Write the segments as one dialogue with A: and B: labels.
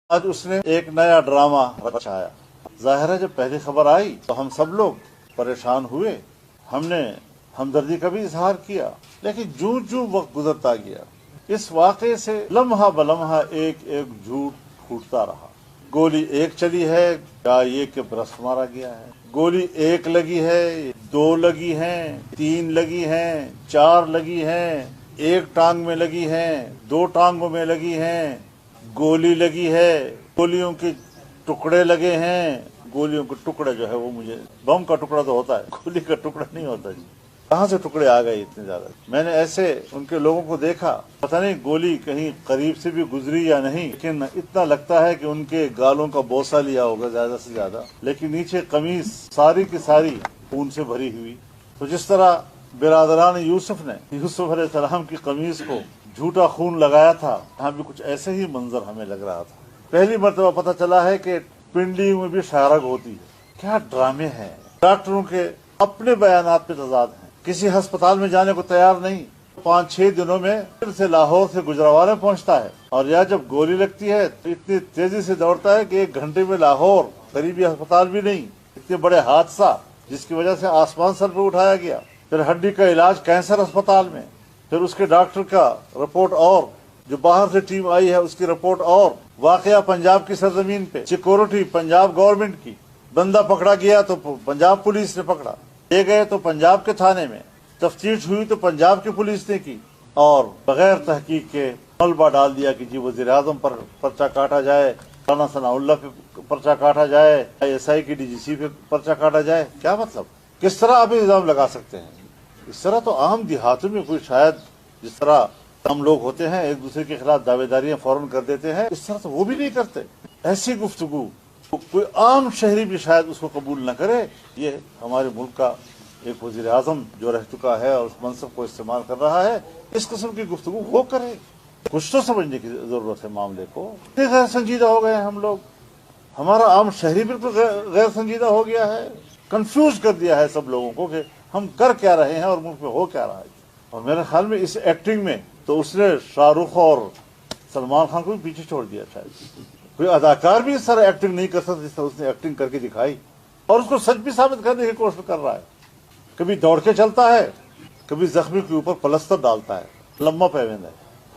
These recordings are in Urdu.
A: آج اس نے ایک نیا ڈرامہ رچایا۔ ظاہر ہے جب پہلی خبر آئی تو ہم سب لوگ پریشان ہوئے، ہم نے ہمدردی کا بھی اظہار کیا، لیکن جوں جوں وقت گزرتا گیا اس واقعے سے لمحہ بلمحہ ایک ایک جھوٹ پھوٹتا رہا۔ گولی ایک چلی ہے یا یہ کہ برس مارا گیا ہے، گولی ایک لگی ہے، دو لگی ہیں، تین لگی ہیں، چار لگی ہیں، ایک ٹانگ میں لگی ہیں، دو ٹانگوں میں لگی ہیں، گولی لگی ہے، گولیوں کے ٹکڑے لگے ہیں۔ گولیوں کے ٹکڑے جو ہے وہ مجھے بم کا ٹکڑا تو ہوتا ہے، گولی کا ٹکڑا نہیں ہوتا جی۔ کہاں سے ٹکڑے آ گئے اتنے زیادہ؟ میں نے ایسے ان کے لوگوں کو دیکھا، پتہ نہیں گولی کہیں قریب سے بھی گزری یا نہیں، لیکن اتنا لگتا ہے کہ ان کے گالوں کا بوسہ لیا ہوگا زیادہ سے زیادہ، لیکن نیچے قمیص ساری کی ساری خون سے بھری ہوئی۔ تو جس طرح برادران یوسف نے یوسف علیہ السلام کی قمیص کو جھوٹا خون لگایا تھا، یہاں بھی کچھ ایسے ہی منظر ہمیں لگ رہا تھا۔ پہلی مرتبہ پتہ چلا ہے کہ پنڈلی میں بھی شارگ ہوتی ہے۔ کیا ڈرامے ہیں! ڈاکٹروں کے اپنے بیانات پہ تضاد ہیں، کسی ہسپتال میں جانے کو تیار نہیں، 5-6 دنوں میں پھر سے لاہور سے گجرانوالے پہنچتا ہے، اور یا جب گولی لگتی ہے تو اتنی تیزی سے دوڑتا ہے کہ 1 گھنٹے میں لاہور، قریبی ہسپتال بھی نہیں۔ اتنے بڑے حادثہ جس کی وجہ سے آسمان سر پہ اٹھایا گیا، پھر ہڈی کا علاج کینسر اسپتال میں، پھر اس کے ڈاکٹر کا رپورٹ، اور جو باہر سے ٹیم آئی ہے اس کی رپورٹ، اور واقعہ پنجاب کی سرزمین پہ، سیکورٹی پنجاب گورنمنٹ کی، بندہ پکڑا گیا تو پنجاب پولیس نے پکڑا، لے گئے تو پنجاب کے تھانے میں، تفتیش ہوئی تو پنجاب کی پولیس نے کی، اور بغیر تحقیق کے ملبہ ڈال دیا کہ جی وزیر اعظم پر پرچہ کاٹا جائے، رانا ثناء اللہ پہ پرچہ کاٹا جائے، ISI کی DGC پہ پرچہ کاٹا جائے۔ کیا مطلب؟ کس طرح آپ الزام لگا سکتے ہیں؟ اس طرح تو عام دیہاتوں میں کوئی شاید جس طرح ہم لوگ ہوتے ہیں ایک دوسرے کے خلاف دعوے داریاں فوراً کر دیتے ہیں، اس طرح تو وہ بھی نہیں کرتے۔ ایسی گفتگو کوئی عام شہری بھی شاید اس کو قبول نہ کرے۔ یہ ہمارے ملک کا ایک وزیر اعظم جو رہ چکا ہے اور اس منصب کو استعمال کر رہا ہے، اس قسم کی گفتگو وہ کرے۔ کچھ تو سمجھنے کی ضرورت ہے معاملے کو۔ اتنے غیر سنجیدہ ہو گئے ہیں ہم لوگ، ہمارا عام شہری بالکل غیر سنجیدہ ہو گیا ہے، کنفیوز کر دیا ہے سب لوگوں کو کہ ہم کر کیا رہے ہیں اور ملک میں ہو کیا رہا ہے۔ اور میرے خیال میں اس ایکٹنگ میں تو اس نے شاہ رخ اور سلمان خان کو بھی پیچھے چھوڑ دیا۔ شاید کوئی اداکار بھی اس طرح ایکٹنگ نہیں کر سکتا جس طرح اس نے ایکٹنگ کر کے دکھائی، اور اس کو سچ بھی ثابت کرنے کی کوشش کر رہا ہے۔ کبھی دوڑ کے چلتا ہے، کبھی زخمی کے اوپر پلستر ڈالتا ہے، لمبا پیوند ہے۔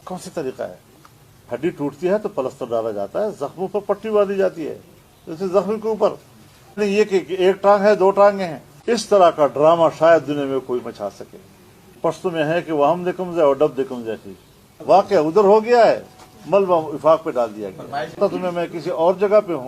A: کون سی طریقہ ہے؟ ہڈی ٹوٹتی ہے تو پلستر ڈالا جاتا ہے، زخموں پر پٹی باندھی جاتی ہے، جیسے زخمی کے اوپر نہیں یہ کہ ایک ٹانگ ہے 2 ٹانگیں ہیں۔ اس طرح کا ڈرامہ شاید دنیا میں کوئی مچا سکے۔ پشتو میں ہے کہ وہ ہم دکم زے اور ڈب دکم زے تھی، واقعہ ادھر ہو گیا ہے، ملبہ وفاق پہ ڈال دیا گیا۔ تمہیں میں کسی اور جگہ پہ ہوں۔